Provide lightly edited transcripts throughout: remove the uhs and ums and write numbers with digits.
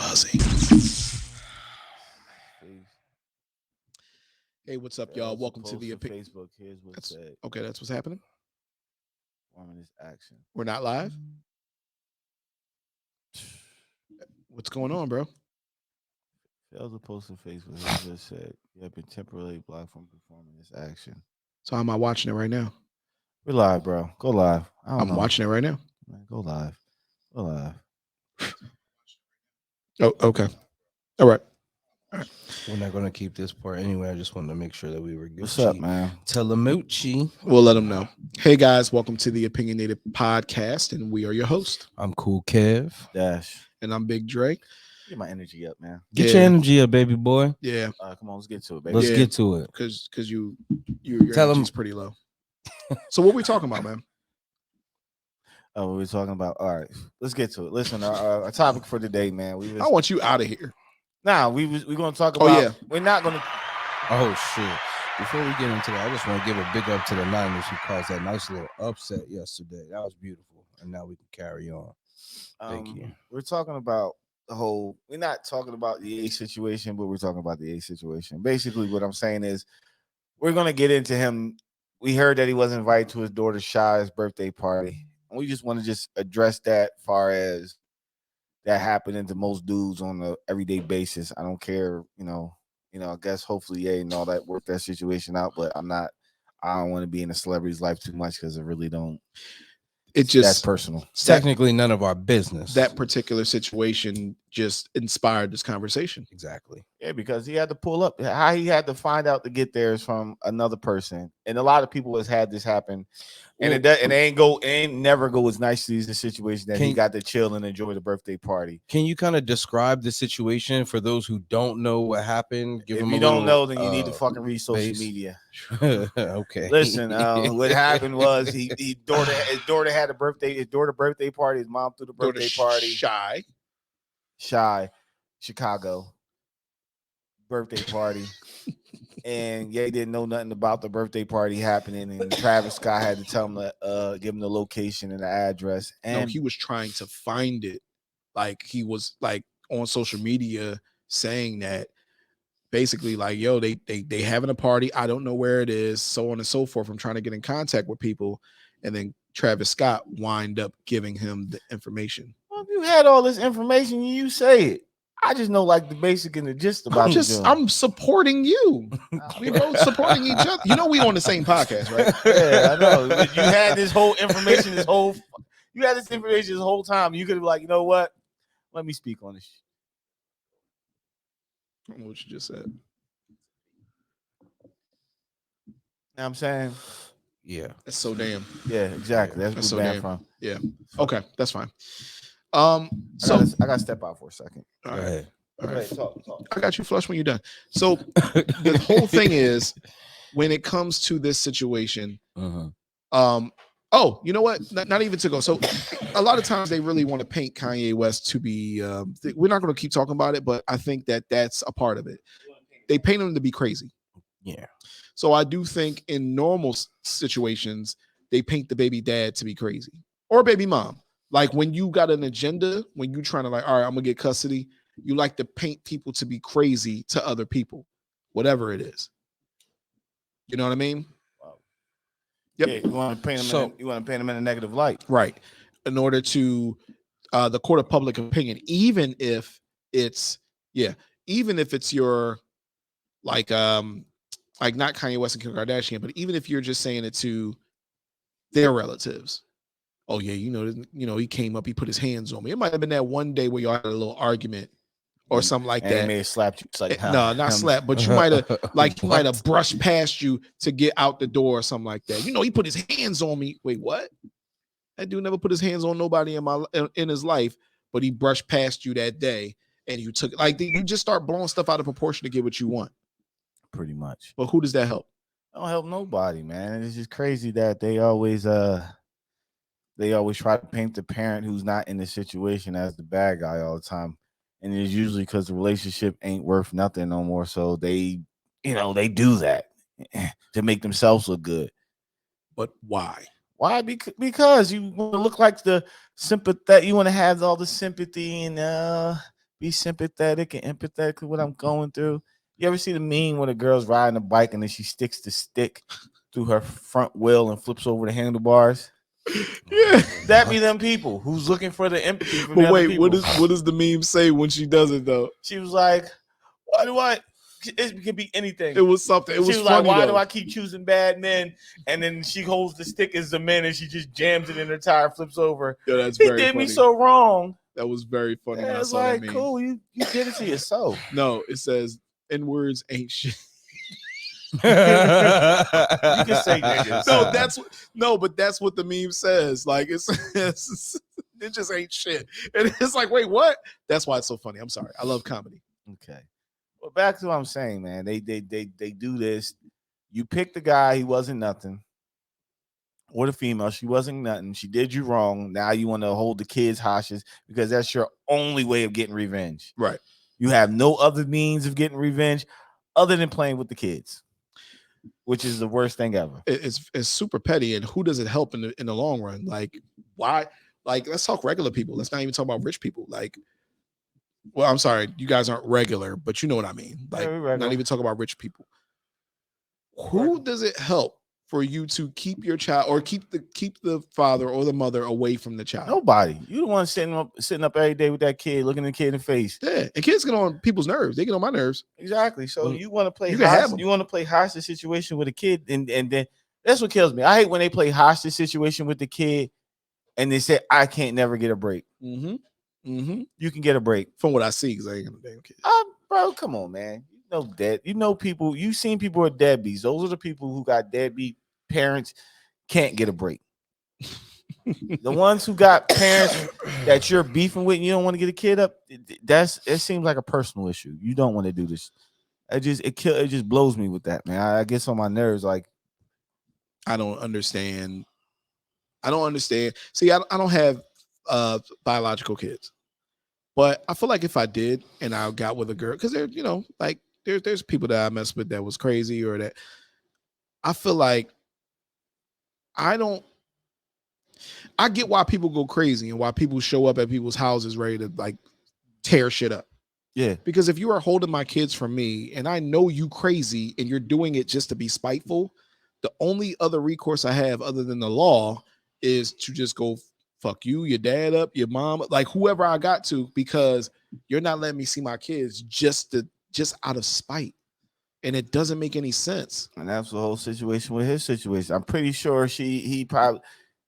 buzzing. Hey, what's up, y'all? Welcome to the Facebook. Here's what's said. Okay, that's what's happening. Performing this action. We're not live. What's going on, bro? Fails to post on Facebook. Here's what said. You have been temporarily blocked from performing this action. So how am I watching it right now? We're live, bro. Go live. I'm watching it right now. Man, go live. Go live. Oh, okay. All right. We're not going to keep this part anyway. I just wanted to make sure that we were good. What's up, man? Telemucci. We'll let them know. Hey, guys. Welcome to the Opinionated podcast, and we are your host. I'm Cool Kev. Dash. And I'm Big Dre. Get my energy up, man. Get your energy up, baby boy. Yeah. Come on, let's get to it, baby. Let's get to it. Because your Tell energy's pretty low. So what we talking about, man? Oh, we're talking about. All right, let's get to it. Listen, our topic for today, man. I want you out of here. Nah, we're gonna talk about. Oh, yeah. We're not gonna. Oh shit! Before we get into that, I just want to give a big up to the Niners who caused that nice little upset yesterday. That was beautiful, and now we can carry on. Thank you. We're talking about the whole. We're not talking about the A situation, but we're talking about the A situation. Basically, what I'm saying is, we're gonna get into him. We heard that he wasn't invited to his daughter Shy's birthday party, and we just want to just address that. Far as that happening to most dudes on a everyday basis. I don't care, I guess hopefully, yeah, and all that work that situation out, but I don't want to be in a celebrity's life too much because I really don't. That's personal. It's technically none of our business. That particular situation just inspired this conversation. Exactly. Yeah, because he had to pull up. How he had to find out to get there is from another person, and a lot of people has had this happen, and it ain't never go as nicely as the situation that he got to chill and enjoy the birthday party. Can you kind of describe the situation for those who don't know what happened? If you don't know, then you need to fucking read social media. Okay. Listen, what happened was his daughter had a birthday party. His mom threw the birthday party. Shy, Chicago birthday party, and Ye didn't know nothing about the birthday party happening, and Travis Scott had to tell him to give him the location and the address. And no, he was trying to find it, like he was like on social media saying that basically like, yo, they having a party, I don't know where it is, so on and so forth. I'm trying to get in contact with people, and then Travis Scott wind up giving him the information. Well, if you had all this information, you say it. I just know like the basic and the gist about I'm supporting you. We both supporting each other. You know we on the same podcast, right? Yeah, I know. You had this whole information, this whole time. You could be like, you know what? Let me speak on this. I don't know what you just said. You know what I'm saying? Yeah. That's so damn. Yeah, exactly. That's where we're from. Yeah. Okay, that's fine. So I gotta step out for a second. All right. All right. Talk. I got you flush when you're done. So the whole thing is, when it comes to this situation, oh, you know what? Not even to go. So a lot of times they really want to paint Kanye West to be. We're not going to keep talking about it, but I think that that's a part of it. They paint him to be crazy. Yeah. So I do think in normal situations they paint the baby dad to be crazy or baby mom. Like when you got an agenda, when you trying to like, all right, I'm gonna get custody. You like to paint people to be crazy to other people, whatever it is. You know what I mean? Wow. Yep. Yeah, you want to paint them in a negative light, right? In order to the court of public opinion, even if it's your like not Kanye West and Kim Kardashian, but even if you're just saying it to their relatives. Oh yeah, he came up, he put his hands on me. It might have been that one day where y'all had a little argument or something like that. He may have slapped you. It's like, no, not slap, but you might have brushed past you to get out the door or something like that. He put his hands on me. Wait, what? That dude never put his hands on nobody in his life, but he brushed past you that day, and you took you just start blowing stuff out of proportion to get what you want. Pretty much. But who does that help? Don't help nobody, man. It's just crazy that they always try to paint the parent who's not in the situation as the bad guy all the time. And it's usually because the relationship ain't worth nothing no more. So they do that to make themselves look good. But why? Why? Because you want to look like the sympathy. You want to have all the sympathy and be sympathetic and empathetic to what I'm going through. You ever see the meme when a girl's riding a bike and then she sticks the stick through her front wheel and flips over the handlebars? Yeah. That be them people who's looking for the empathy from the But other wait, people. what does the meme say when she does it though? She was like, why do I? It could be anything. It was something. It She was was funny like, why though. do I keep choosing bad men? And then she holds the stick as the men and she just jams it in her tire, flips over. Yo, that's He very did funny. me so wrong. That was very funny when I It's saw that like, meme. cool, you did it to yourself. No, it says N words ain't shit. You can say niggas. But that's what the meme says. Like it says it just ain't shit. And it's like, wait, what? That's why it's so funny. I'm sorry. I love comedy. Okay. Well, back to what I'm saying, man. They do this. You picked the guy, he wasn't nothing. Or the female, she wasn't nothing. She did you wrong. Now you want to hold the kids hostage because that's your only way of getting revenge. Right. You have no other means of getting revenge other than playing with the kids, which is the worst thing ever. It's super petty. And who does it help in the long run? Like, why? Like, let's talk regular people. Let's not even talk about rich people. Like, well, I'm sorry, you guys aren't regular, but you know what I mean. Like, not even talk about rich people. Who does it help for you to keep your child or keep the father or the mother away from the child? Nobody. You the one sitting up every day with that kid, looking the kid in the face. Yeah, and kids get on people's nerves. They get on my nerves. Exactly. So you want to play you want to play hostage situation with a kid, and then that's what kills me. I hate when they play hostage situation with the kid, and they say I can't never get a break. Mm-hmm. Mm-hmm. You can get a break from what I see because I ain't got no damn kid. Bro, come on, man. You know people. You've seen people who are deadbeats. Those are the people who got deadbeat parents can't get a break. The ones who got parents that you're beefing with and you don't want to get a kid up, it seems like a personal issue. You don't want to do this. It just blows me with that, man. I get on my nerves. Like, I don't understand. See, I don't have biological kids, but I feel like if I did and I got with a girl, because they're, like there's people that I messed with that was crazy or that I feel like I get why people go crazy and why people show up at people's houses ready to like tear shit up. Yeah. Because if you are holding my kids from me and I know you crazy and you're doing it just to be spiteful, the only other recourse I have other than the law is to just go fuck you, your dad up, your mom, like whoever I got to, because you're not letting me see my kids just out of spite. And it doesn't make any sense. And that's the whole situation with his situation. I'm pretty sure he probably,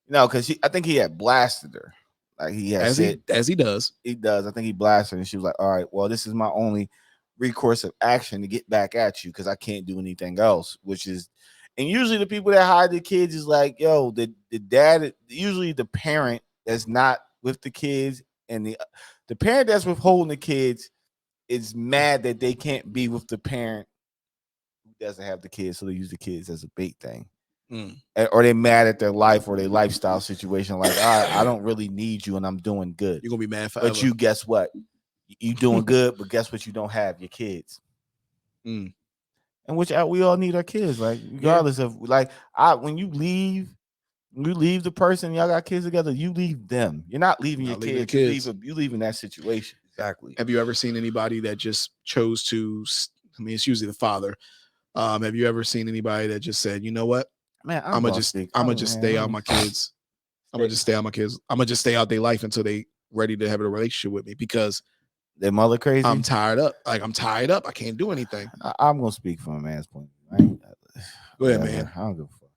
because I think he had blasted her. Like he had as he does. He does. I think he blasted her and she was like, all right, well, this is my only recourse of action to get back at you because I can't do anything else, which is, and usually the people that hide the kids is like, yo, the dad, usually the parent that's not with the kids and the parent that's withholding the kids is mad that they can't be with the parent who doesn't have the kids, so they use the kids as a bait thing. Or they mad at their life or their lifestyle situation. Like, I don't really need you and I'm doing good. You're gonna be mad forever. But you, guess what? You doing good, but guess what? You don't have your kids. And which we all need our kids, like regardless of like when you leave the person, y'all got kids together, you leave them. You're not leaving your kids. You leaving that situation. Exactly. Have you ever seen anybody that just chose to? I mean, it's usually the father. Have you ever seen anybody that just said, you know what? Man, I'm gonna just stay out my kids. I'm gonna just stay out my kids. I'm gonna just stay out their life until they ready to have a relationship with me because their mother crazy. I'm tired up. Like I'm tied up. I can't do anything. I'm gonna speak from a man's point of view. Go ahead, man. I don't give a fuck.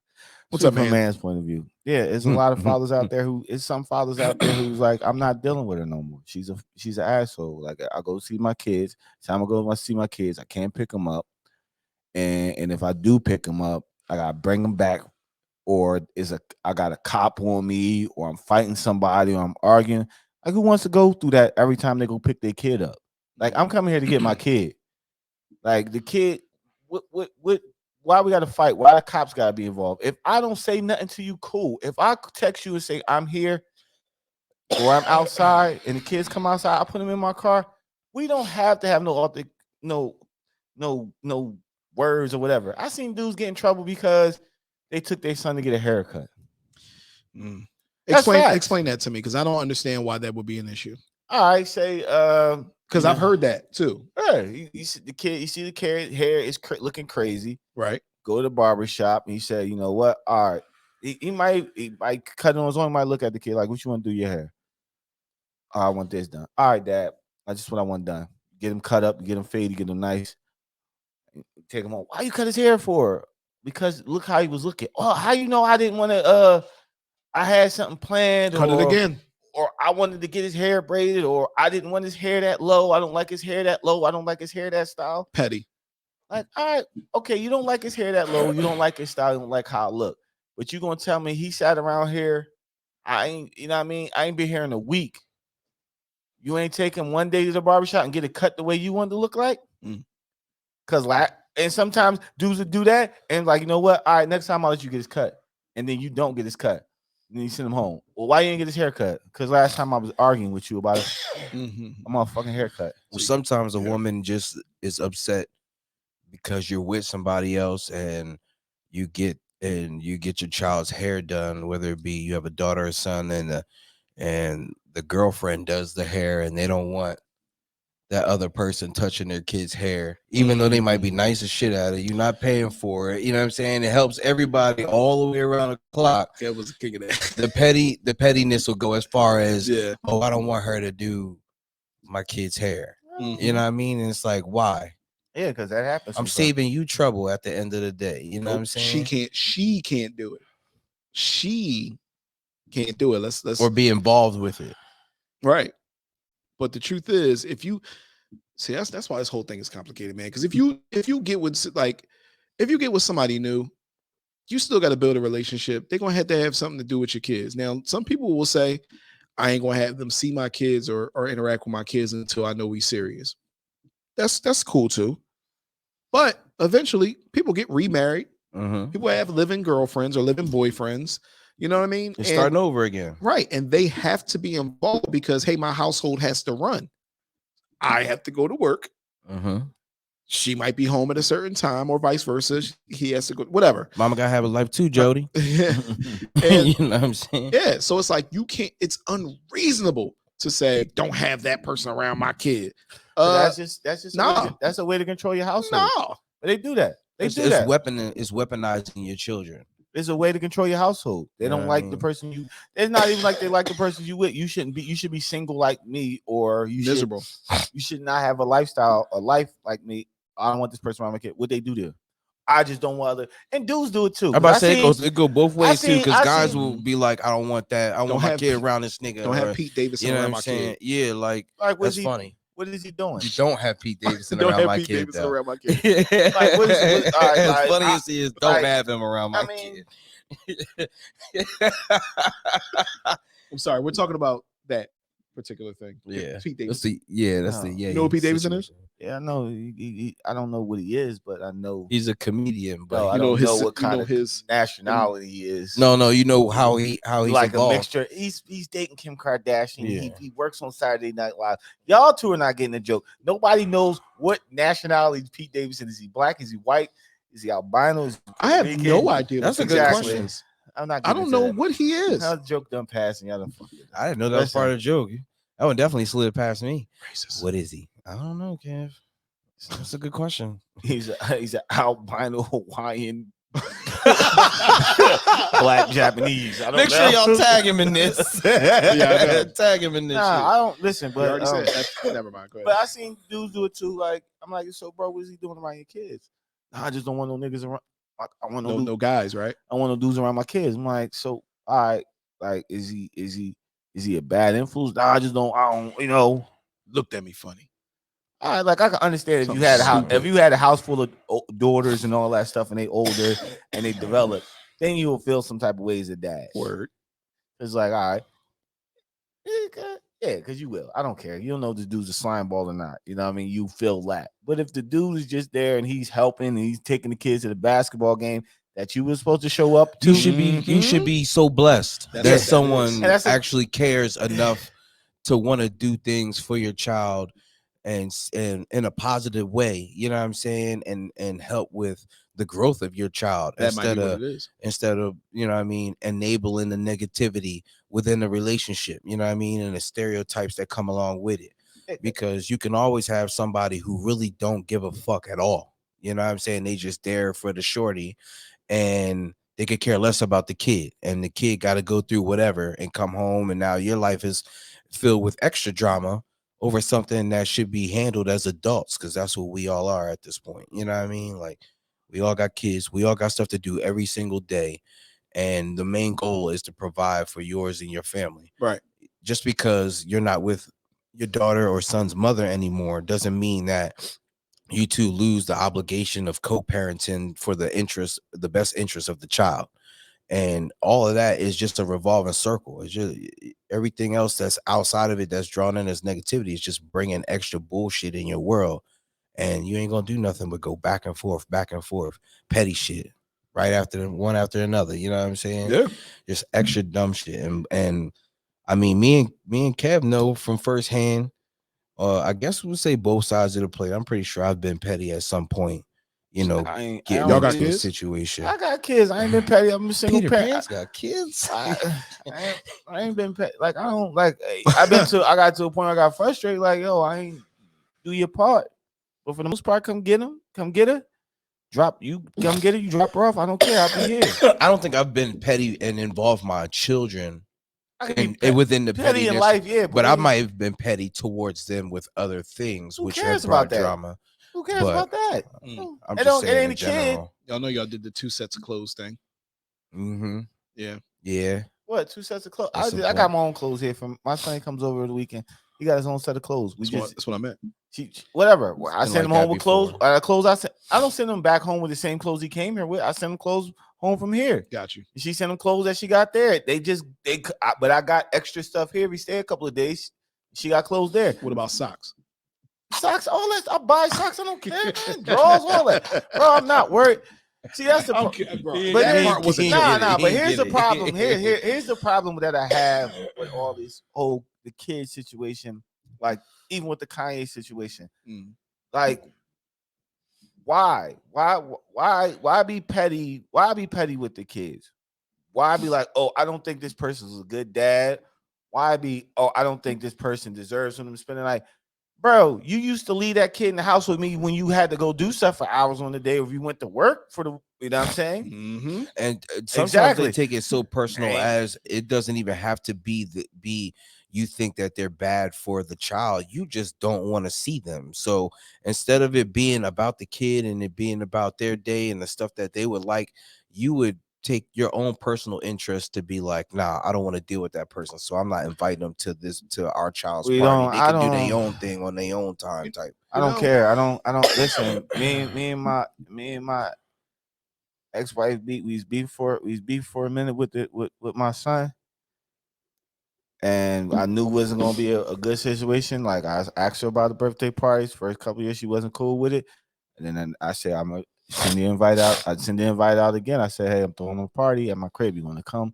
What's up, man? From a man's point of view. Yeah, there's a lot of fathers out there some fathers out there who's like, I'm not dealing with her no more. She's an asshole. Like I go see my kids. Time I go see my kids, I can't pick them up. And if I do pick them up, I gotta bring them back, or I got a cop on me, or I'm fighting somebody, or I'm arguing. Like who wants to go through that every time they go pick their kid up? Like I'm coming here to get my kid. Like the kid, what? Why we gotta fight? Why the cops gotta be involved? If I don't say nothing to you, cool. If I text you and say I'm here or I'm outside, and the kids come outside, I put them in my car. We don't have to have no words or whatever. I seen dudes get in trouble because they took their son to get a haircut. Explain that to me because I don't understand why that would be an issue. All right, say Because I've heard that too. Yeah, you see the kid. You see the kid hair is looking crazy. Right. Go to the barber shop and he said, you know what? All right, he might cut it on his own. He might look at the kid like, what you want to do your hair? Oh, I want this done. All right, Dad. I just what I want done. Get him cut up, get him faded, get him nice. Take him home. Why you cut his hair for? Because look how he was looking. Oh, how you know I didn't want to? I had something planned. Cut it again. Or I wanted to get his hair braided, or I didn't want his hair that low. I don't like his hair that low. I don't like his hair that style. Petty. Like, all right, okay, you don't like his hair that low. You don't like his style. You don't like how it look. But you gonna tell me he sat around here? I ain't, you know what I mean? I ain't been here in a week. You ain't taking one day to the barbershop and get it cut the way you want it to look like? Cause like, and sometimes dudes would do that and like, you know what? All right, next time I'll let you get his cut, and then you don't get his cut. Then you send him home. Well, why you didn't get his haircut? Because last time I was arguing with you about it. I'm on a fucking haircut. Well, sometimes a woman just is upset because you're with somebody else and you get your child's hair done, whether it be you have a daughter or son, and the girlfriend does the hair and they don't want that other person touching their kid's hair, even though they might be nice as shit at it. You're not paying for it. You know what I'm saying? It helps everybody all the way around the clock. That was a kick of that. The pettiness will go as far as, Yeah. oh, I don't want her to do my kid's hair. You know what I mean? And it's like, why? Yeah, because that happens. I'm saving you trouble at the end of the day. You know what I'm saying? She can't do it. She can't do it. Let's or be involved with it. Right. But the truth is, if you see, that's why this whole thing is complicated, man. Because if you get with somebody new, you still got to build a relationship. They're gonna have to have something to do with your kids. Now, some people will say, I ain't gonna have them see my kids or interact with my kids until I know we serious. That's cool too. But eventually, people get remarried. People have living girlfriends or living boyfriends. You know what I mean? It's starting over again. Right. And they have to be involved because, hey, my household has to run. I have to go to work. She might be home at a certain time or vice versa. He has to go, whatever. Mama got to have a life too, Jody. And, you know what I'm saying? Yeah. So it's like, you can't, it's unreasonable to say, don't have that person around my kid. That's just that's a way to control your household. No. They do that. It's weaponizing your children. It's a way to control your household. They don't like the person you. It's not even like they like the person you with. You shouldn't be. You should be single like me, or you miserable. You should not have a life like me. I don't want this person around my kid. What they do there? I just don't want other. And dudes do it too. I'm about to say it go both ways too, because guys will be like, I don't want that. I want my kid around this nigga. Don't have Pete Davidson around my kid. Yeah, like that's funny. What is he doing? You don't have Pete Davidson around my kid. Around my kid. Like, what is all right, as funny as he is, don't have him around my kid. I'm sorry, we're talking about that particular thing. Yeah, Pete Davidson. That's the You know who Pete Davidson is? Yeah, I know. I don't know what he is, but I know he's a comedian. But I don't know what kind of his nationality he is. No, you know how he's like involved. A mixture. He's dating Kim Kardashian. Yeah. He works on Saturday Night Live. Y'all two are not getting a joke. Nobody knows what nationality Pete Davidson is. He black? Is he white? Is he albino? I have no idea. That's a good question. I'm not. I don't know what he is. How's the joke done passing? Y'all I didn't know that was part of the joke. That one definitely slid past me. Racist. What is he? I don't know, Kev. That's a good question. He's an albino Hawaiian black Japanese. I don't Make sure y'all tag him in this. Tag him in this. Nah, I don't listen, but already said that. Never mind. Go ahead. But I seen dudes do it too. Like, I'm like, so bro, what is he doing around your kids? Nah, I just don't want no niggas around. Like, I want no guys, right? I want no dudes around my kids. I'm like, so all right, like, is he a bad influence? Nah, I don't, you know. Looked at me funny. All right, like I can understand if you had a house full of daughters and all that stuff, and they older and they develop, then you will feel some type of ways of dad. Word. It's like, all right, yeah, because you will. I don't care. You don't know if this dude's a slime ball or not. You know what I mean? You feel that. But if the dude is just there and he's helping and he's taking the kids to the basketball game that you were supposed to show up to, you should be so blessed that someone actually cares enough to want to do things for your child and in a positive way, you know what I'm saying, and help with the growth of your child That might be instead what of it is. you know what I mean, enabling the negativity within the relationship, you know what I mean, and the stereotypes that come along with it. Because you can always have somebody who really don't give a fuck at all. You know what I'm saying? They just there for the shorty and they could care less about the kid, and the kid got to go through whatever and come home, and now your life is filled with extra drama over something that should be handled as adults, because that's what we all are at this point. You know what I mean? Like, we all got kids, we all got stuff to do every single day, and the main goal is to provide for yours and your family. Right. Just because you're not with your daughter or son's mother anymore doesn't mean that you two lose the obligation of co-parenting for the best interest of the child. And all of that is just a revolving circle. It's just everything else that's outside of it that's drawn in as negativity is just bringing extra bullshit in your world, and you ain't gonna do nothing but go back and forth, petty shit, right after one after another. You know what I'm saying? Yeah. Just extra dumb shit. And I mean, me and Kev know from firsthand. I guess we'll say both sides of the plate. I'm pretty sure I've been petty at some point. You know, I getting Y'all got into a kids? situation. I got kids. I ain't been petty. I'm a single Peter parent. Pan's got kids. I ain't been petty. Like, I don't like. I got to a point I got frustrated. Like, yo, I ain't do your part. But for the most part, come get him. Come get her. Come get her. You drop her off. I don't care. I'll be here. I don't think I've been petty and involved my children I can be and within the petty in pettiness, life, yeah. but I might have been petty towards them with other things, Who which cares have brought about that? drama. Who cares But about that? I'm It just it saying ain't in a kid. general. Y'all know y'all did the 2 sets of clothes thing. Mm-hmm. Yeah. Yeah. What, 2 sets of clothes? That's I got my own clothes here. From my son comes over the weekend. He got his own set of clothes. That's what I meant. Whatever. I been send him like home that with clothes. before. I don't send him back home with the same clothes he came here with. I send him clothes home from here. Got you. She sent him clothes that she got there. But I got extra stuff here. We stay a couple of days. She got clothes there. What about socks? Socks, all that. I buy socks. I don't care, man. Drawers, all that. Bro, I'm not worried. See, that's the Okay, bro. But That part wasn't joking. But here's the problem. Here's the problem that I have with all this the kid situation. Like, even with the Kanye situation. Like, why be petty? Why be petty with the kids? Why be like, oh, I don't think this person's a good dad? Why be, oh, I don't think this person deserves for them spending like, bro, you used to leave that kid in the house with me when you had to go do stuff for hours on the day, or if you went to work for the, you know what I'm saying? Mm-hmm. And sometimes they take it so personal, as it doesn't even have to be you think that they're bad for the child. You just don't want to see them. So instead of it being about the kid and it being about their day and the stuff that they would like, you would take your own personal interest to be like, nah, I don't want to deal with that person, so I'm not inviting them to our child's party. They can do their own thing on their own time type. I don't care. I don't listen. Me and my ex-wife we was beef for a minute with my son. And I knew it wasn't gonna be a good situation. Like, I asked her about the birthday parties. First couple years she wasn't cool with it. And then I said, I'm gonna send the invite out. I'd send the invite out again. I said, hey, I'm throwing a party at my crib. You wanna come?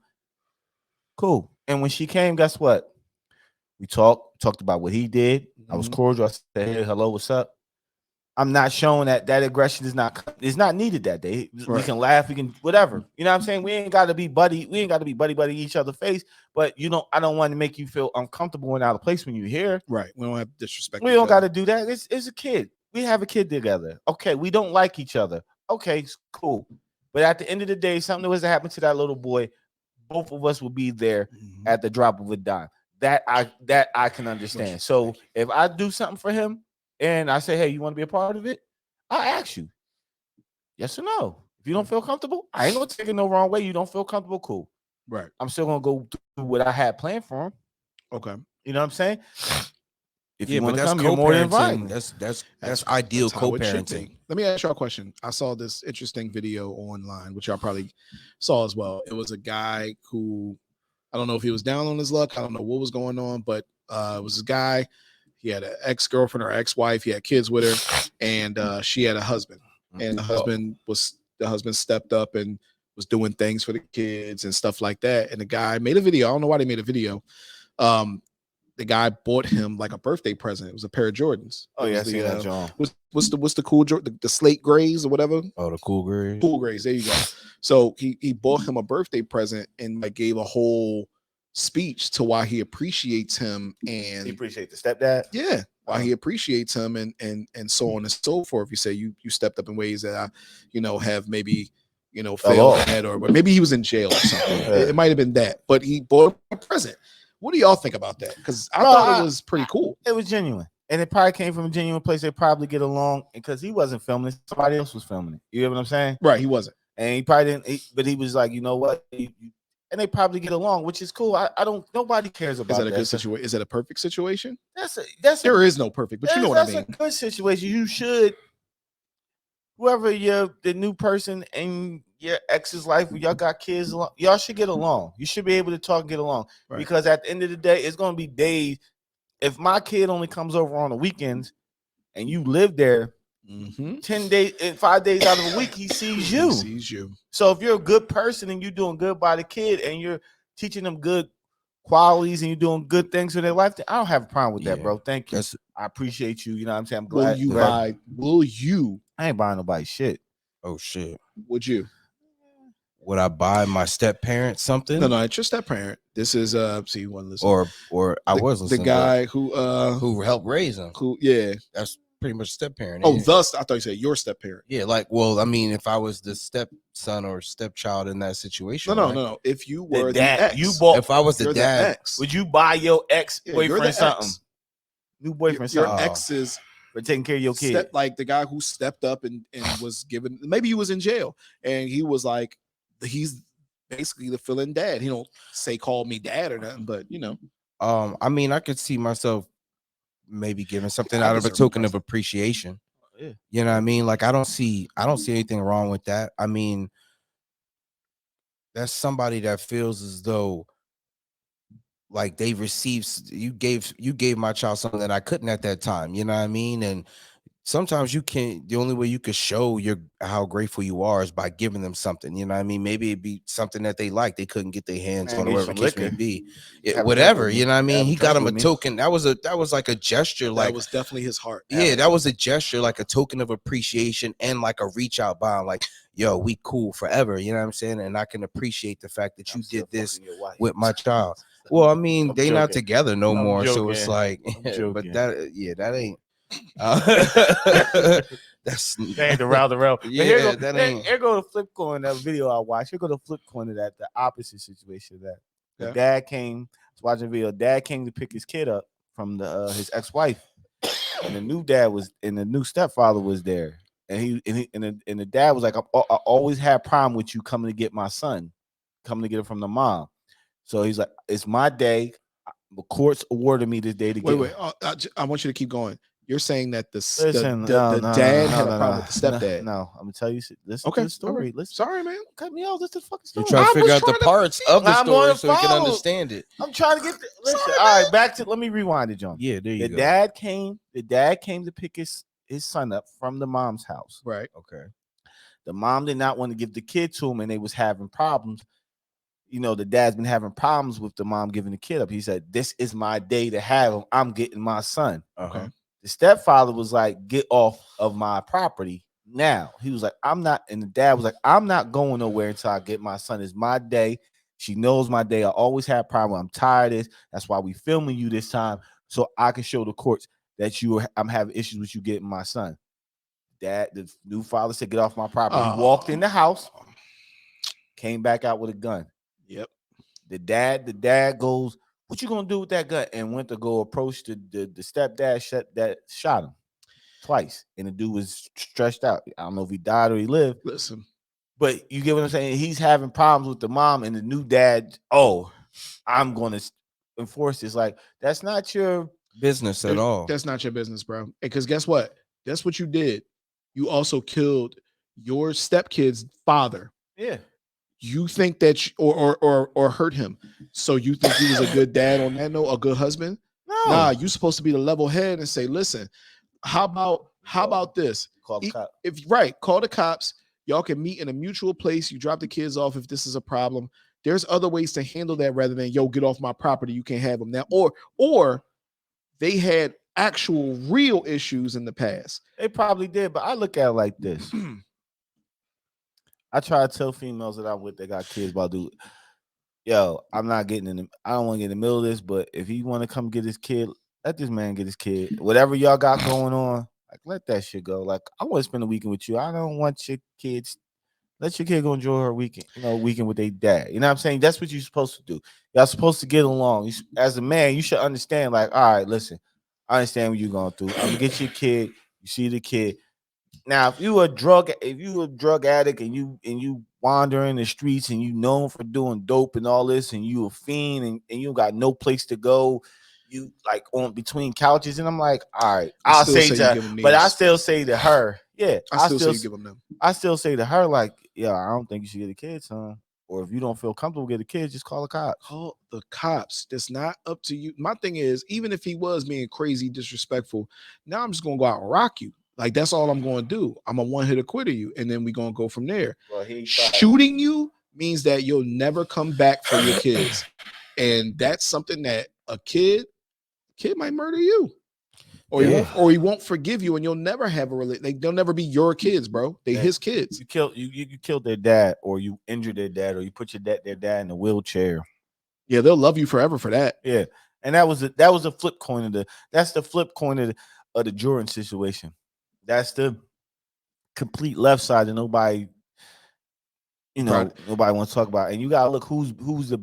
Cool. And when she came, guess what? We talked about what he did. I was cordial. I said, hey, hello, what's up? I'm not showing that aggression is not needed that day. Right. We can laugh, we can whatever. You know what I'm saying? We ain't got to be buddy each other face. But I don't want to make you feel uncomfortable and out of place when you're here. Right. We don't have disrespect. We don't got to do that. It's a kid. We have a kid together. Okay. We don't like each other. Okay, cool. But at the end of the day, something was to happen to that little boy. Both of us will be there at the drop of a dime. That I can understand. So if I do something for him, and I say, hey, you want to be a part of it? I ask you, yes or no. If you don't feel comfortable, I ain't gonna take it no wrong way. You don't feel comfortable, cool. Right. I'm still gonna go through what I had planned for him. Okay. You know what I'm saying? If you want to to come, you're more than invited. That's ideal co-parenting. Let me ask y'all a question. I saw this interesting video online, which y'all probably saw as well. It was a guy who, I don't know if he was down on his luck. I don't know what was going on, but it was a guy. He had an ex-girlfriend or ex-wife. He had kids with her, and she had a husband. And the husband stepped up and was doing things for the kids and stuff like that. And the guy made a video. I don't know why they made a video. the guy bought him like a birthday present. It was a pair of Jordans. Oh It yeah, I was seen that, John. what's the cool Jordan, the slate grays or whatever? Oh, the cool grade. Cool grays. There you go. So he bought him a birthday present and like gave a whole speech to why he appreciates him and He appreciate the stepdad. yeah, why he appreciates him and so on and so forth. You say you stepped up in ways that I, have maybe failed at, or but maybe he was in jail or something. It might have been that, but he bought a present. What do y'all think about that? Because I thought it was pretty cool. It was genuine. And it probably came from a genuine place. They probably get along. Because he wasn't filming it, somebody else was filming it. You know what I'm saying? Right, he wasn't. And he probably didn't, but he was like, you know what? And they probably get along, which is cool. Nobody cares about that. Is that a good situation? Is that a perfect situation? There is no perfect, but you know what I mean. That's a good situation. You should, whoever the new person in your ex's life, y'all got kids, y'all should get along. You should be able to talk and get along. Right. Because at the end of the day, it's going to be days. If my kid only comes over on the weekends and you live there 10 days, 5 days out of a week, he sees you. He sees you. So if you're a good person and you're doing good by the kid and you're teaching them good qualities and you're doing good things for their life, I don't have a problem with that, bro. Thank you. I appreciate you. You know what I'm saying? I'm glad. Will you? I ain't buying nobody shit. Oh shit. Would you? Would I buy my step parent something? No, it's your step parent. This is see, you want to listen. Or I was listening. The guy who helped raise him. That's pretty much step parent. Oh, thus I thought you said your step parent. Yeah, like, well, I mean, if I was the stepson or stepchild in that situation. No. If you were the dad, ex, if I was the dad, would you buy your ex boyfriend something? New boyfriend something. Your ex's for taking care of your kid. Like the guy who stepped up and was given, maybe he was in jail and he was like, he's basically the fill-in dad. He don't say call me dad or nothing, but I mean, I could see myself maybe giving something out of a token of appreciation. Yeah. You know what I mean? Like I don't see anything wrong with that. I mean, that's somebody that feels as though like they received, you gave my child something that I couldn't at that time. You know what I mean? And sometimes you can't, the only way you could show how grateful you are is by giving them something. You know what I mean? Maybe it'd be something that they like, they couldn't get their hands on, or whatever the case may be. Whatever, you know what I mean? He got him a token. That was like a gesture. Like, that was definitely his heart. Yeah, that was a gesture, like a token of appreciation and like a reach out bond, like, yo, we cool forever. You know what I'm saying? And I can appreciate the fact that you did this with my child. Well, I mean, they not together no more. So it's like, but that ain't. That's they ain't around the rail. Yeah, here go the flip coin. That video I watched. Here go the flip coin of that. The opposite situation of that. The dad came. I was watching a video. Dad came to pick his kid up from his ex-wife, and the new dad was, and the new stepfather was there, and the dad was like, I always had a problem with you coming to get my son, coming to get it from the mom. So he's like, it's my day. The courts awarded me this day to get. Wait. I want you to keep going. You're saying that the dad had a problem with the stepdad. No, I'm gonna tell you. Listen to the story. Listen. Sorry, man. Cut me off. This is the fucking story. You're trying to figure out the parts of the story so we can understand it. I'm trying to get. Listen. All right, back to. Let me rewind it, John. Yeah, there you go. The dad came to pick his son up from the mom's house. Right. Okay. The mom did not want to give the kid to him, and they was having problems. You know, the dad's been having problems with the mom giving the kid up. He said, "This is my day to have him. I'm getting my son." Okay. The stepfather was like, "Get off of my property now." He was like, "I'm not," and the dad was like, "I'm not going nowhere until I get my son. It's my day. She knows my day. I always have problems. I'm tired of this. That's why we filming you this time, so I can show the courts that I'm having issues with you getting my son." Dad, the new father said, "Get off my property." He walked in the house, came back out with a gun. Yep. The dad goes, "What you gonna do with that gun?" And went to go approach the stepdad, shot him twice, and the dude was stretched out. I don't know if he died or he lived. Listen, but you get what I'm saying? He's having problems with the mom, and the new dad, I'm gonna enforce this. Like, that's not your business at all. That's not your business, bro. Because guess what? That's what you did. You also killed your stepkid's father. Yeah. You think that or hurt him. So you think he was a good dad on that note, a good husband? No. Nah, you're supposed to be the level head and say, listen, how about this? Call the cops. Call the cops. Y'all can meet in a mutual place. You drop the kids off if this is a problem. There's other ways to handle that rather than, yo, get off my property. You can't have them now. Or they had actual real issues in the past. They probably did, but I look at it like this. I try to tell females that I'm with that got kids about dude. Yo, I'm not getting in the, I don't want to get in the middle of this, but if he want to come get his kid, let this man get his kid. Whatever y'all got going on, like let that shit go. Like I want to spend a weekend with you. I don't want your kids. Let your kid go enjoy her weekend, weekend with their dad. You know what I'm saying? That's what you're supposed to do. Y'all supposed to get along. As a man, you should understand, like, all right, listen, I understand what you're going through. I'm gonna get your kid. You see the kid. Now, if you a drug addict and you wander in the streets and you known for doing dope and all this, and you a fiend and you got no place to go, you like on between couches, and I'm like, all right, I still say to her, yeah, I still say you give them them. I still say to her, like, yeah, I don't think you should get a kid, son. Or if you don't feel comfortable with a kid, just call the cops. Call the cops. That's not up to you. My thing is, even if he was being crazy, disrespectful, now I'm just gonna go out and rock you. Like that's all I'm gonna do. I'm a one-hitter quitter you, and then we're gonna go from there. Well, shooting you means that you'll never come back for your kids. And that's something that a kid might murder you. Or he won't forgive you, and you'll never have a relationship. They'll never be your kids, bro. They his kids. You killed their dad, or you injured their dad, or you put their dad in a wheelchair. Yeah, they'll love you forever for that. Yeah, and that was a flip coin of that's the flip coin of the Jordan situation. That's the complete left side that nobody wants to talk about. And you gotta look who's the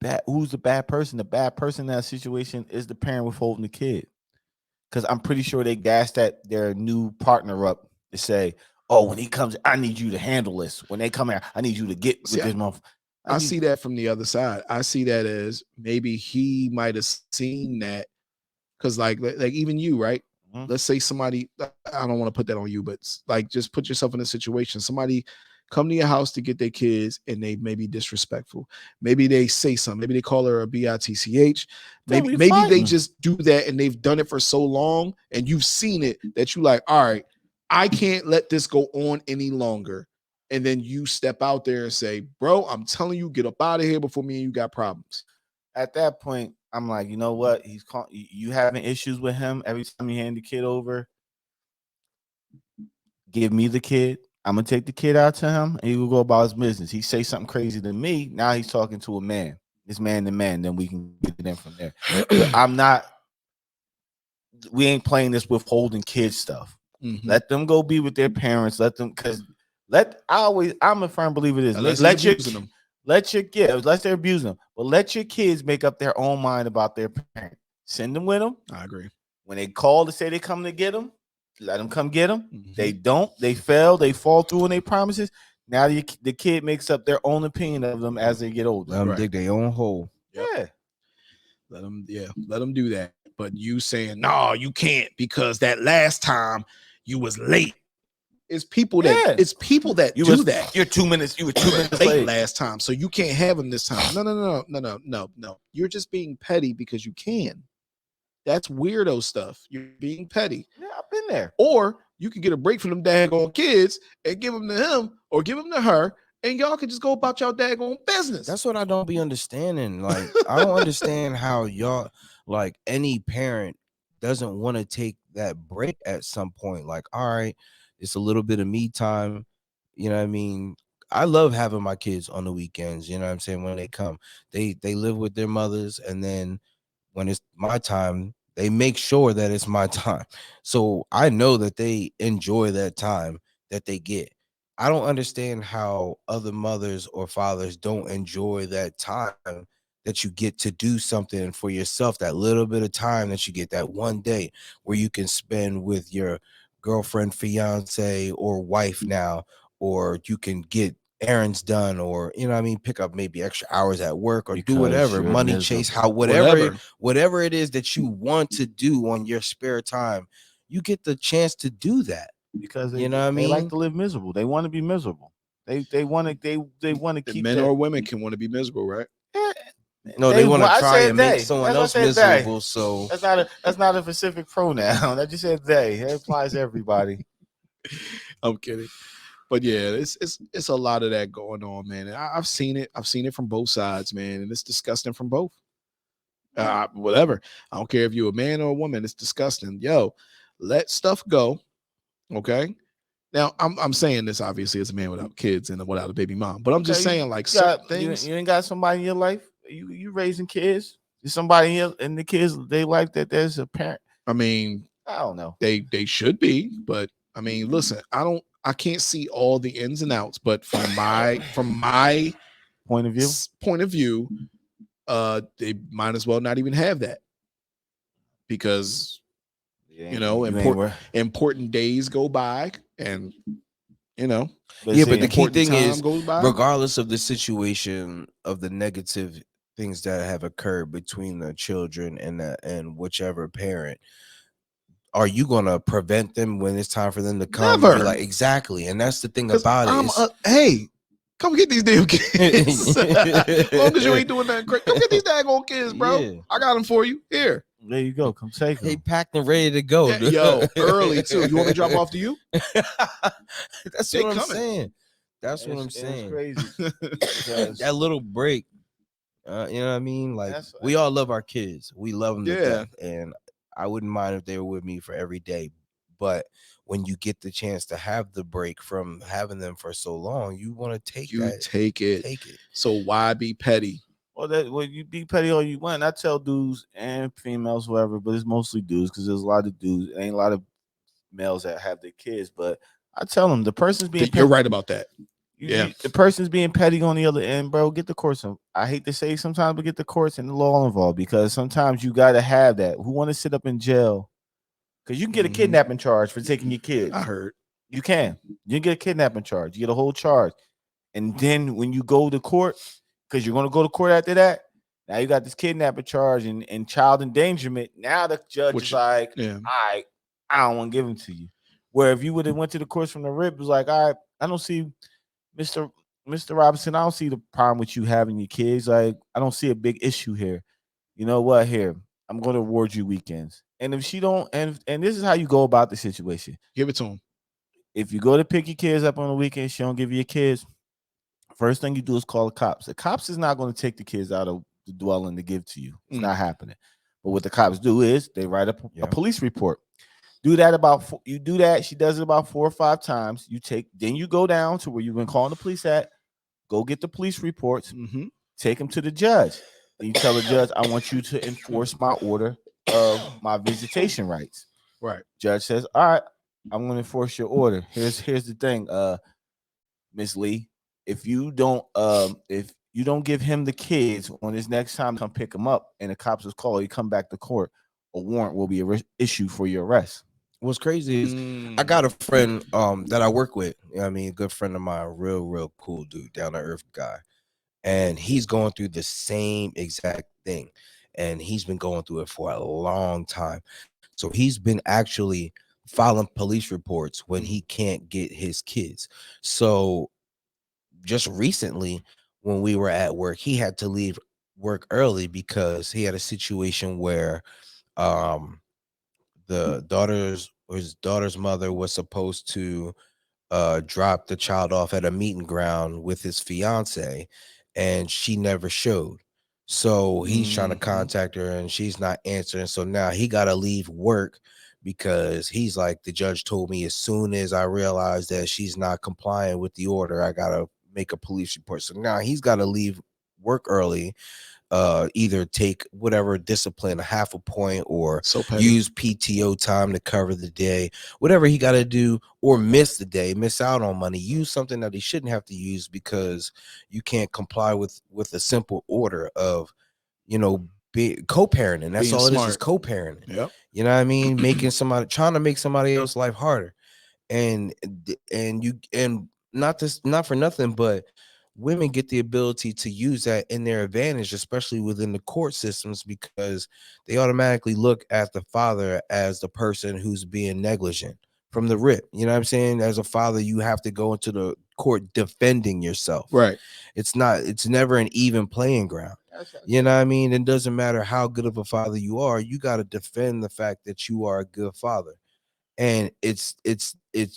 bad person. The bad person in that situation is the parent withholding the kid. Because I'm pretty sure they gassed their new partner up to say, oh, when he comes, I need you to handle this. When they come here, I need you to get with this month. I see that from the other side. I see that as maybe he might have seen that because like even you, right? Mm-hmm. Let's say somebody, I don't want to put that on you, but like just put yourself in a situation. Somebody come to your house to get their kids and they may be disrespectful. Maybe they say something. Maybe they call her a bitch. Maybe they just do that and they've done it for so long and you've seen it that you like, all right, I can't let this go on any longer. And then you step out there and say, bro, I'm telling you, get up out of here before me and you got problems. At that point, I'm like, you know what? You having issues with him every time you hand the kid over. Give me the kid. I'm gonna take the kid out to him, and he will go about his business. He say something crazy to me. Now he's talking to a man. It's man to man. Then we can get it in from there. But I'm not. We ain't playing this withholding kid stuff. Mm-hmm. Let them go be with their parents. Let them I'm a firm believer in this. Unless they're abusing them, but let your kids make up their own mind about their parents. Send them with them. I agree. When they call to say they come to get them, let them come get them. Mm-hmm. They don't. They fail. They fall through on their promises. Now the kid makes up their own opinion of them as they get older. Let them dig their own hole. Yep. Yeah. Let them do that. But you saying, no, you can't because that last time you was late. It's people that do that. You were 2 minutes late last time, so you can't have them this time. No. You're just being petty because you can. That's weirdo stuff. You're being petty. Yeah, I've been there. Or you can get a break from them daggone kids and give them to him or give them to her, and y'all can just go about y'all daggone business. That's what I don't be understanding. Like, I don't understand how y'all, like, any parent doesn't want to take that break at some point. Like, all right, it's a little bit of me time. You know what I mean? I love having my kids on the weekends. You know what I'm saying? When they come, they live with their mothers, and then when it's my time, they make sure that it's my time. So I know that they enjoy that time that they get. I don't understand how other mothers or fathers don't enjoy that time that you get to do something for yourself, that little bit of time that you get, that one day where you can spend with your girlfriend, fiance, or wife now, or you can get errands done, or pick up maybe extra hours at work, or do whatever, money chase, whatever it is that you want to do on your spare time, you get the chance to do that because they like to live miserable. They want to be miserable. They want to keep men or women can want to be miserable, right? Yeah. No, they want to try and make someone else miserable. So that's not a specific pronoun. I just said they. It applies to everybody. I'm kidding. But yeah, it's a lot of that going on, man. And I've seen it. I've seen it from both sides, man, and it's disgusting from both. Whatever. I don't care if you're a man or a woman. It's disgusting. Yo, let stuff go. Okay. Now I'm saying this obviously as a man without kids and without a baby mom, but I'm just Okay, saying like you certain got things. you ain't got somebody in your life. You raising kids. Is somebody here in the kids they like that there's a parent? I mean, I don't know. they should be, but I mean, listen, I can't see all the ins and outs, but from my Point of view. point of view, they might as well not even have that because important days go by, and Yeah, but the key important thing time is, goes by. regardless of the situation of the negative things that have occurred between the children and whichever parent, are you gonna prevent them when it's time for them to come? Be Never. like, exactly, and that's the thing Because about it. hey, come get these damn kids. As long as you ain't doing nothing crazy, come get these daggone kids, bro. Yeah. I got them for you. Here. There you go. Come take They them. packed and ready to go. Yeah, yo, early too. You want me to drop off to you? That's They what I'm coming. saying. That's what I'm It's saying. crazy. Because That little break, you know what I mean? Like, we all love our kids. We love them to Yeah. death, and I wouldn't mind if they were with me for every day. But when you get the chance to have the break from having them for so long, you want to take that. Take it. Take it. So why be petty? well, you be petty all you want. I tell dudes and females, whatever, but it's mostly dudes because there's a lot of dudes. Ain't a lot of males that have their kids, but I tell them the person's being You're right about that. the person's being petty on the other end, bro. Get the courts. I hate to say sometimes, but get the courts and the law involved because sometimes you got to have that. Who want to sit up in jail? Because you can get a kidnapping charge for taking your kids. I heard. You can. You can get a kidnapping charge. You get a whole charge. And then when you go to court, because you're going to go to court after that, now you got this kidnapping charge and child endangerment. Now the judge is like, all right, I don't want to give them to you. Where if you would have went to the courts from the rip, it was like, all right, I don't see Mr. Robinson, I don't see the problem with you having your kids. Like, I don't see a big issue here. You know what? Here, I'm going to award you weekends. And if she don't, and this is how you go about the situation. Give it to him. If you go to pick your kids up on the weekend, she don't give you your kids. First thing you do is call the cops. The cops is not going to take the kids out of the dwelling to give to you. It's not happening. But what the cops do is they write up a police report. Do that you do that. She does it about 4 or 5 times. Then you go down to where you've been calling the police at. Go get the police reports. Take them to the judge. Then you tell the judge, I want you to enforce my order of my visitation rights. Right. Judge says, all right, I'm going to enforce your order. Here's the thing, Miss Lee. If you don't give him the kids on his next time, come pick him up, and the cops will call you, come back to court, a warrant will be issued for your arrest. What's crazy is I got a friend that I work with. You know what I mean, a good friend of mine, real cool dude, down to earth guy. And he's going through the same exact thing. And he's been going through it for a long time. So he's been actually filing police reports when he can't get his kids. So just recently, when we were at work, he had to leave work early because he had a situation where his daughter's mother was supposed to drop the child off at a meeting ground with his fiance, and she never showed. So he's trying to contact her and she's not answering. So now he got to leave work because he's like, the judge told me as soon as I realized that she's not complying with the order, I got to make a police report. So now he's got to leave work early, either take whatever discipline, a half a point, or use PTO time to cover the day, whatever he got to do, or miss the day, miss out on money, use something that he shouldn't have to use because you can't comply with a simple order of, co-parenting. That's all it is co-parenting. Yep. You know what I mean? Trying to make somebody else's life harder. And not for nothing, but women get the ability to use that in their advantage, especially within the court systems, because they automatically look at the father as the person who's being negligent from the rip. You know what I'm saying? As a father, you have to go into the court defending yourself. Right. It's never an even playing ground. You know what I mean? It doesn't matter how good of a father you are. You got to defend the fact that you are a good father. and it's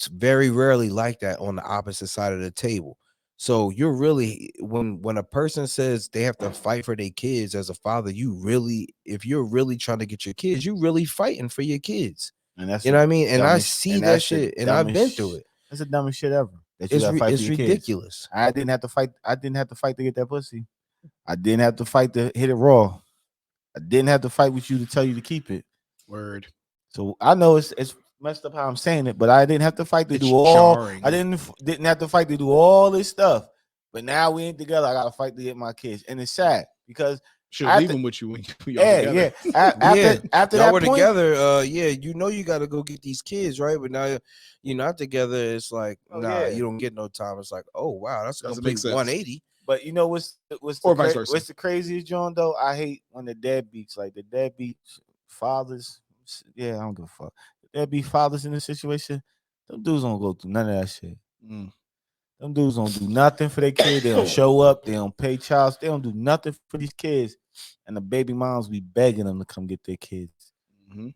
very rarely like that on the opposite side of the table. So you're really, when a person says they have to fight for their kids as a father, you really, if you're really trying to get your kids, you really fighting for your kids. And that's You know what I mean? And I dumbest- see and that that's the shit, and I've been through it. That's the dumbest shit ever. That you gotta fight for It's your kids. ridiculous. I didn't have to fight. I didn't have to fight to get that pussy. I didn't have to fight to hit it raw. I didn't have to fight with you to tell you to keep it. Word. So I know it's messed up how I'm saying it, but I didn't have to fight to It's do all. jarring. I didn't have to fight to do all this stuff. But now we ain't together. I gotta fight to get my kids, and it's sad because Should after- leave them with you when y'all together. After Y'all that were point, together. You know you got to go get these kids, right? But now you're not together. It's like, you don't get no time. It's like, oh wow, that's a Doesn't make complete sense. 180. But you know what's Or vice versa. What's the craziest, John? Though I hate when the deadbeats, like the deadbeats fathers. Yeah, I don't give a fuck. The deadbeat fathers in this situation, them dudes don't go through none of that shit. Them dudes don't do nothing for their kid. They don't show up. They don't pay child. They don't do nothing for these kids. And the baby moms be begging them to come get their kids,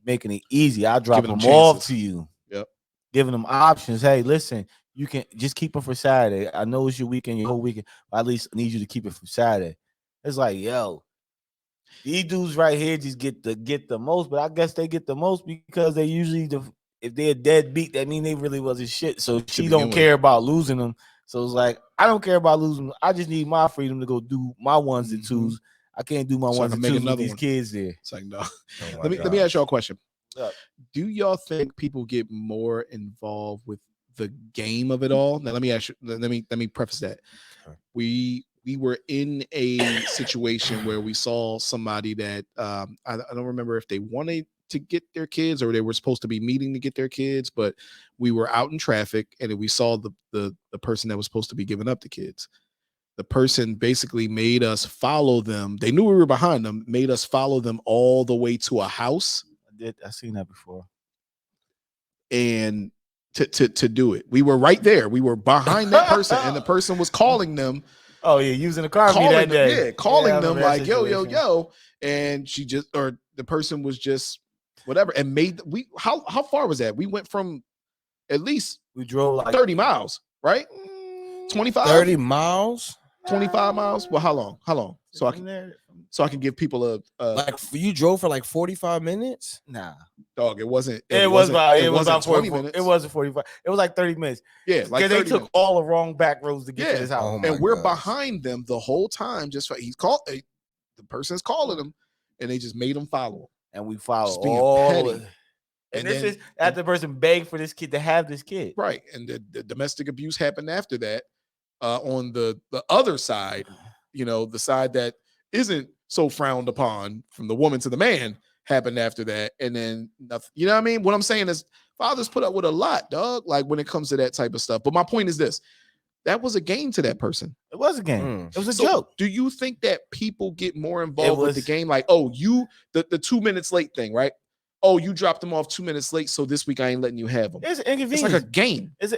making it easy. I drop Giving them them off chances. to you. Yep. Giving them options. Hey, listen, you can just keep them for Saturday. I know it's your weekend, your whole weekend. But at least I need you to keep it for Saturday. It's like, yo, these dudes right here just get the most. But I guess they get the most because they usually if they're deadbeat, that mean they really wasn't shit. So she don't care about losing them. So it's like, I don't care about losing them. I just need my freedom to go do my ones and twos. I can't do my ones and twos with these kids there. It's like, no. Oh let me ask y'all a question. Up. Do y'all think people get more involved with the game of it all? Now let me ask you, let me preface that. Okay. We were in a situation where we saw somebody that I don't remember if they wanted to get their kids or they were supposed to be meeting to get their kids, but we were out in traffic and we saw the person that was supposed to be giving up the kids. The person basically made us follow them. They knew we were behind them, made us follow them all the way to a house. I seen that before. And to do it. We were right there. We were behind that person, and the person was calling them. Oh yeah, using the car that day. Yeah, calling them like yo, and she just, or the person was just whatever, and made how far was that? We went from at least we drove like 30 miles, right? 25, 30 miles, 25 miles. Well, how long? So I can give people a like you drove for like 45 minutes. Nah, dog. It wasn't. It was about 20 minutes. It wasn't 45. It was like 30 minutes. Yeah, like they took all the wrong back roads to get to this house. Oh and we're behind them the whole time. Just he's called the person's calling them, and they just made them follow him. And we followed being all petty. And this is after the person begged for this kid to have this kid. Right. And the domestic abuse happened after that. On the other side, the side that isn't so frowned upon from the woman to the man happened after that. And then nothing, you know what I mean? What I'm saying is fathers put up with a lot, dog, like when it comes to that type of stuff. But my point is this. That was a game to that person. It was a game. It was a joke. Do you think that people get more involved with the game? Like, oh, the 2 minutes late thing, right? Oh, you dropped them off 2 minutes late, so this week I ain't letting you have them. It's an inconvenience. It's like a game. It's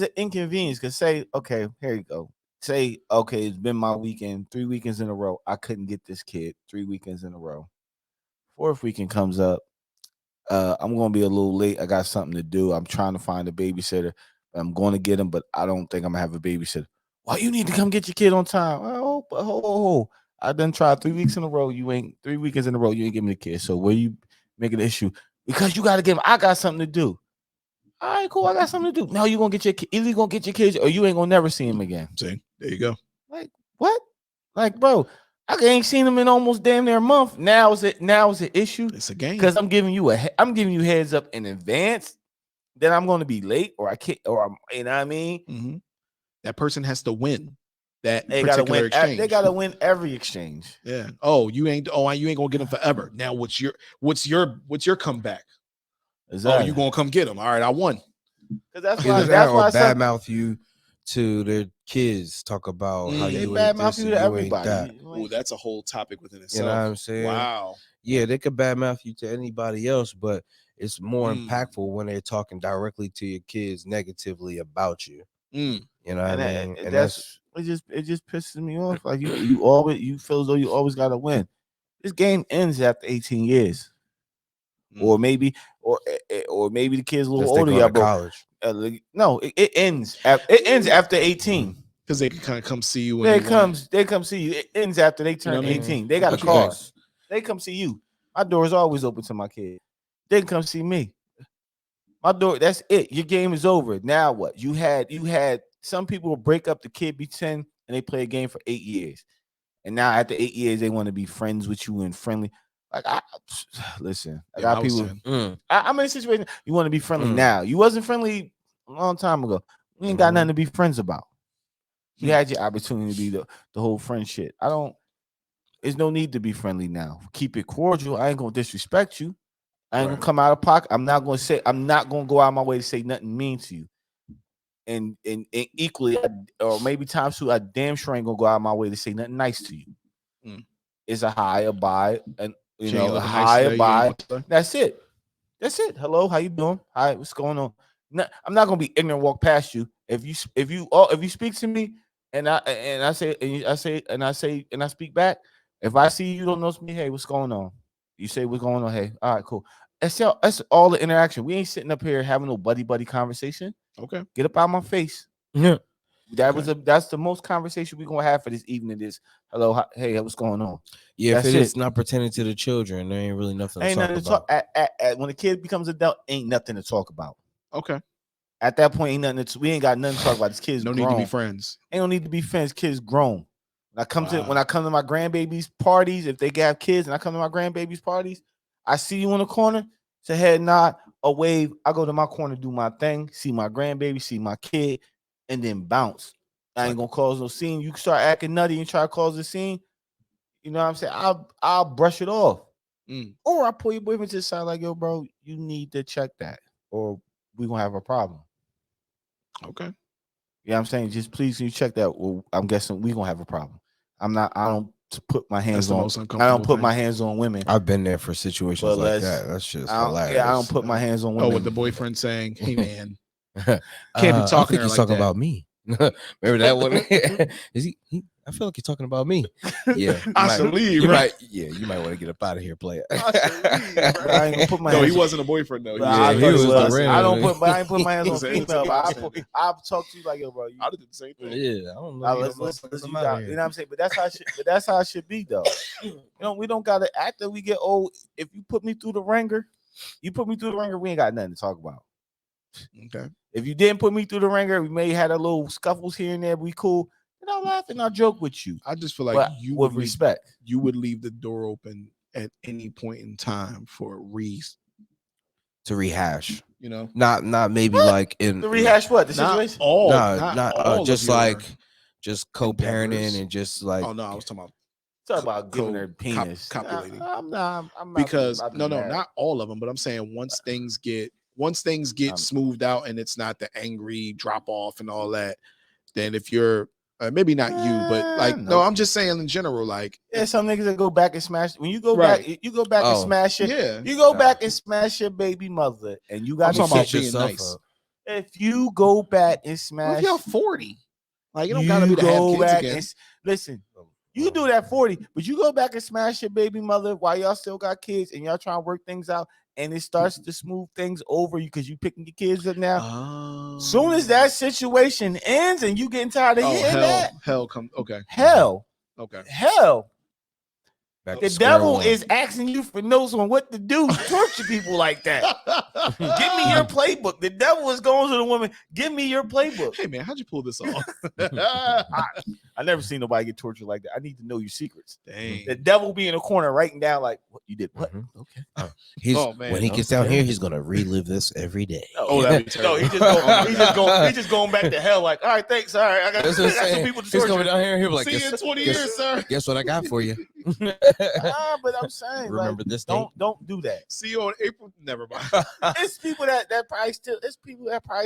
an inconvenience. Because say, okay, here you go. Say, okay, it's been my weekend, 3 weekends in a row. I couldn't get this kid 3 weekends in a row. Fourth weekend comes up. I'm going to be a little late. I got something to do. I'm trying to find a babysitter. I'm going to get him, but I don't think I'm going to have a babysitter. Well, you need to come get your kid on time. Oh, I done tried 3 weeks in a row. 3 weekends in a row. You ain't giving me the kid. So where you making an issue? Because you got to give him. I got something to do. All right, cool. I got something to do. No, you going to get your kid. Either you going to get your kids or you ain't going to never see him again. See, there you go. Like, what? Like, bro, I ain't seen him in almost damn near a month. Now is an issue. It's a game. Because I'm giving you heads up in advance that I'm going to be late or I can't, or I'm, you know what I mean? Mm-hmm. That person has to win that they particular exchange. They got to win every exchange. Yeah. Oh, you ain't gonna get them forever. Now, what's your comeback? Exactly. Oh, you gonna come get them? All right, I won. Because why badmouth you to their kids. Talk about how they you badmouth you to everybody. That. Oh, that's a whole topic within itself. You know what I'm saying? Wow. Yeah, they could badmouth you to anybody else, but it's more impactful when they're talking directly to your kids negatively about you. You know what I mean? And that's it just pisses me off. Like you feel as though you always gotta win. This game ends after 18 years. or maybe maybe the kid's a little Just they older. go Y'all to both. college. No, it ends. It ends after 18. Because they can kind of come see you when They they want. come see you. It ends after they turn know what I mean? 18. They got a What you car. think? They come see you. My door is always open to my kid. They can come see me. My door. That's it. Your game is over. Now what? You had some people will break up. The kid be 10 and they play a game for 8 years, and now after 8 years they want to be friends with you and friendly. Like listen, I got was people. 10. I'm in a situation. You want to be friendly now. You wasn't friendly a long time ago. We ain't got nothing to be friends about. You had your opportunity to be the whole friend shit. There's no need to be friendly now. Keep it cordial. I ain't gonna disrespect you. I ain't gonna come out of pocket. I'm not gonna go out of my way to say nothing mean to you. And equally, or maybe times two, I damn sure ain't gonna go out of my way to say nothing nice to you. It's a high abide, and a high abide. That's it. That's it. Hello, how you doing? Hi, what's going on? I'm not gonna be ignorant. Walk past you. If you speak to me, and I speak back. If I see you don't know me, hey, what's going on? You say what's going on? Hey, all right, cool. That's all the interaction. We ain't sitting up here having no buddy conversation. Okay, get up out of my face. Yeah, that's the most conversation we're gonna have for this evening. Is hello, hey, what's going on? yeah. That's If it's not pertaining to the children, there ain't really nothing to Ain't talk nothing to about. talk. When the kid becomes adult, ain't nothing to talk about. okay. At that point, ain't nothing. We ain't got nothing to talk about. This kid's No grown. need to be friends. Ain't no need to be friends. Kids grown. When I come to my grandbabies parties, if they have kids, and I come to my grandbabies parties, I see you in the corner. Say head nod, a wave. I go to my corner, do my thing, see my grandbaby, see my kid, and then bounce. I ain't gonna cause no scene. You start acting nutty and try to cause a scene. You know what I'm saying? I'll brush it off. Or I pull your boyfriend to the side like, yo, bro, you need to check that, or we're gonna have a problem. Okay. You know what I'm saying? Just please can you check that? Well, I'm guessing we're gonna have a problem. I don't put my hands on. I don't put my hands on women. I've been there for situations like that. That's just hilarious. I don't put my hands on women. Oh, with the boyfriend saying, "Hey man, can't be talking I think to her he's like talking that." about me. Remember that one? Is he? I feel like he's talking about me. Yeah, I should leave. You right? might want to get up out of here, player. I ain't gonna put my hands. No, he wasn't a boyfriend though. Yeah, he was the random. I don't put. But I ain't put my hands on He was female. a- I'll talk to you like, yo, bro. I did the same thing. Yeah, I don't know. You know what I'm saying? But that's how it should be, though. We don't gotta after we get old. If you put me through the ringer, we ain't got nothing to talk about. Okay. If you didn't put me through the ringer, we may had a little scuffles here and there. But we cool. And I'll laugh and I'll joke with you. I just feel like you with respect. You would leave the door open at any point in time for to rehash. Not maybe like in to rehash what the situation. Just co-parenting and just like. Oh no, I was talking about giving her penis. Copulating. I'm not because not all of them, but I'm saying once things get smoothed out and it's not the angry drop off and all that, then if you're maybe not you, but like no, I'm just saying in general, like some niggas that go back and smash. When you go back, you go back and smash it. Yeah, you go back and smash your baby mother, and you got to talking about being nice. If you go back and smash, if you're 40, like you don't gotta be to have kids again. Listen. You do that 40, but you go back and smash your baby mother while y'all still got kids and y'all trying to work things out, and it starts to smooth things over you because you picking your kids up now. Soon as that situation ends and you getting tired of hearing that, hell come okay. Hell. Back the devil is asking you for notes on what to do to torture people like that. Give me your playbook. The devil is going to the woman. Give me your playbook. Hey man, how'd you pull this off? I never seen nobody get tortured like that. I need to know your secrets. Dang. The devil be in a corner writing down like what you did. What? Okay. When he gets down here, he's gonna relive this every day. That'd be terrible. He's just going back to hell. Like, all right, thanks. All right, I got some people to torture. He's coming down here. He'll be like, see you in 20 years, sir. Guess what I got for you? But I'm saying, remember like, this? Don't do that. See you on April. Never mind. It's people that probably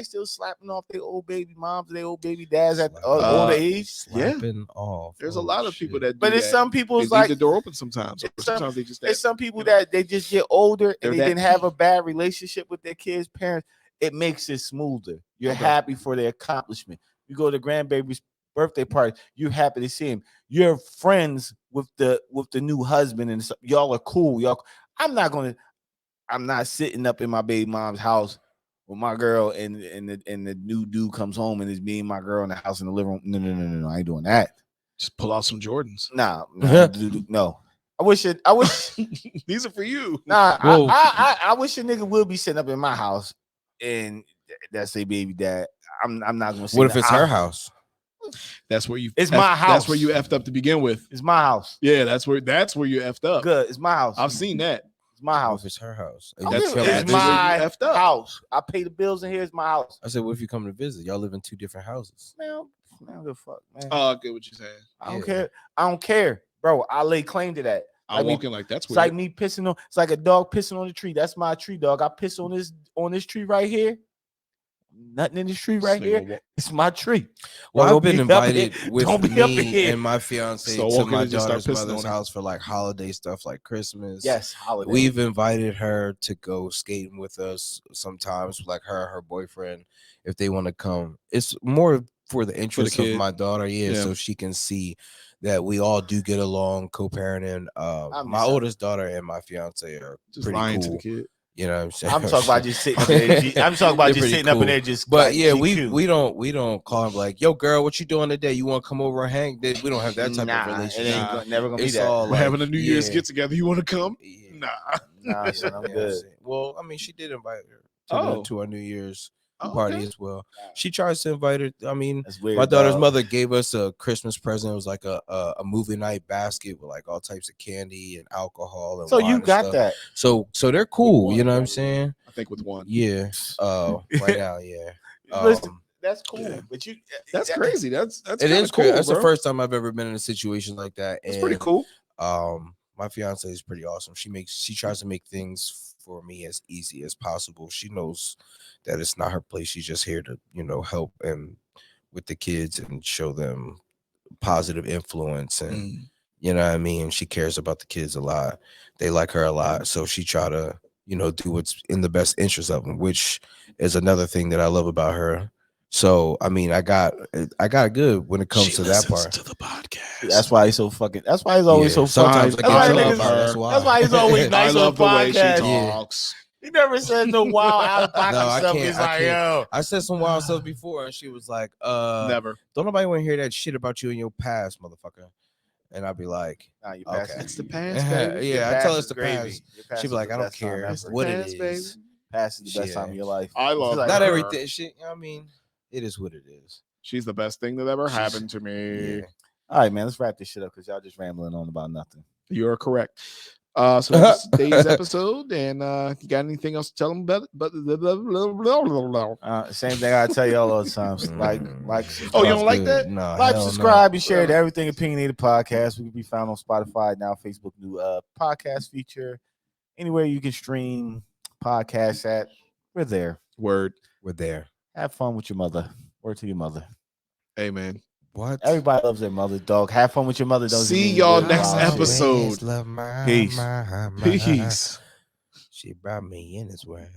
still slapping off their old baby moms, their old baby dads at older age. Slapping off. There's a lot of people that do but it's that. some people's they like leave the door open sometimes. Sometimes they just. It's some people that they just get older and they didn't have a bad relationship with their kids' parents. It makes it smoother. You're happy for their accomplishment. You go to grandbaby's birthday party. You're happy to see him. You're friends with the new husband and y'all are cool. I'm not gonna. I'm not sitting up in my baby mom's house with my girl and the new dude comes home and it's me and my girl in the house in the living room. No, I ain't doing that. Just pull out some Jordans. Nah, no. I wish These are for you. Nah, Whoa. I wish a nigga would be sitting up in my house and that's a baby dad. I'm not gonna say. What if it's her house? That's where you. It's my house. That's where you effed up to begin with. It's my house. Yeah, that's where you effed up. Good. It's my house. I've seen that. It's my What house. if it's her house? That's where It's you my effed up. house. I pay the bills in here. It's my house. I said, what if you come to visit? Y'all live in 2 different houses. Man, I don't give a fuck, man. Oh, I get what you're saying. I don't care. I don't care, bro. I lay claim to that. I walk in like that's It's weird. like me pissing on. It's like a dog pissing on the tree. That's my tree, dog. I piss on this tree right here. Nothing in this tree right here. It's my tree. Well, I've been Don't be up invited here. with Don't be up me here. and my fiance So to walk in my and just start daughter's pissing mother's on her. house for like holiday stuff like Christmas. Yes, holiday. We've invited her to go skating with us sometimes, like her and her boyfriend, if they want to come. It's more for the interest of kid. my daughter, Yeah. so she can see that we all do get along, co-parenting. My oldest daughter and my fiance are Just pretty lying cool. to the kid. You know what I'm saying? I'm talking about just sitting up there. I'm talking about They're just pretty sitting up in cool. there just. But like, yeah, GQ. we don't call him like, yo, girl, what you doing today? You want to come over and hang? We don't have that type of relationship. It ain't never gonna be It's that. all We're like, having a New Year's yeah, get together. You want to come? yeah. Nah. Nah, son, I'm Yeah, good. well, I mean, she did invite her to our New Year's Oh, party okay. as well. She tries to invite her. I mean, That's weird. my daughter's dog. mother gave us a Christmas present. It was like a movie night basket with like all types of candy and alcohol and So wine you and got stuff. that. So they're cool. one, You know what I'm probably. saying? I think with one. Yeah. Right now, yeah. Listen, that's cool. yeah. But you, That's crazy. That's It kinda is cool. cool. That's bro. the first time I've ever been in a situation like that. That's and, pretty cool. My fiance is pretty awesome. She tries to make things for me as easy as possible. She knows that it's not her place. She's just here to, help and with the kids and show them positive influence and you know what I mean? She cares about the kids a lot. They like her a lot. So she try to, do what's in the best interest of them, which is another thing that I love about her. So I mean, I got good when it comes to that part. To the podcast. that's why he's so fucking. That's why he's always so fucking. Sometimes That's why I niggas- love her. That's why he's always I nice on love the the way she podcast. Yeah. talks. He never says no wild out of pocket No, I stuff. can't- He's I like, can't. yo, I said some wild stuff before, and she was like, Never. don't nobody want to hear that shit about you in your past, motherfucker. And I'd be like, nah, you okay. passing. It's the past, baby. Your Yeah, I past tell her is it's the gravy. past. Your past She'd is be like, the I don't best time care ever. what Past, it baby. is. Past is the best Yeah. time of your life. I love like, Not her. everything. Shit. I mean, it is what it is. She's the best thing that ever She's- happened to me. Yeah. All right, man. Let's wrap this shit up because y'all just rambling on about nothing. You are correct. So that's today's episode, and you got anything else to tell them about it? Same thing I tell y'all all the time. Like, Oh, you don't subscribe. like that? No, Like, hell no. subscribe, and share to Everything Opinionated Podcast. We can be found on Spotify now, Facebook new podcast feature. Anywhere you can stream podcasts at, we're there. Word. We're there. Have fun with your mother. Word to your mother. Amen. What? Everybody loves their mother, dog. Have fun with your mother. Doesn't See mean y'all you next wild shit. episode. Love my, Peace. my. Peace. She brought me in this world.